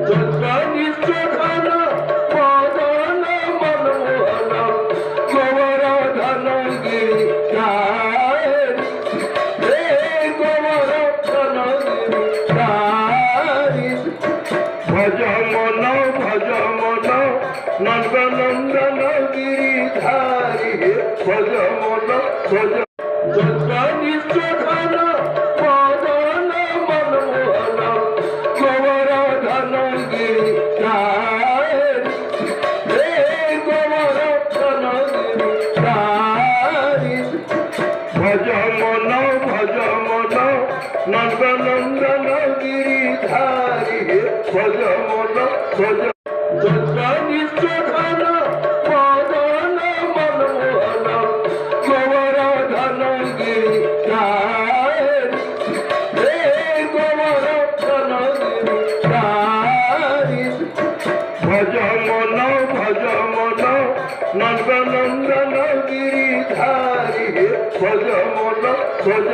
জগদীশ্বর মদন মনমোহন গোবর্ধন গিরিধারি হে গোবর্ধন গিরিধারি ভজ মন নন্দনন্দন গিরিধারি হে ভজ মন ভজ জগদীশ্বর মদন মনমোহন গোবর্ধন গিরিধারি হে গোবর্ধন গিরিধারি ভজ মন নন্দনন্দন গিরিধারি হে ভজ মন ভজ জগদীশ্বর মদন মনমোহন গোবর্ধন গিরিধারি হে গোবর্ধন গিরিধারি ভজ মন নন্দনন্দন গিরিধারি হে ভজ মন ভজ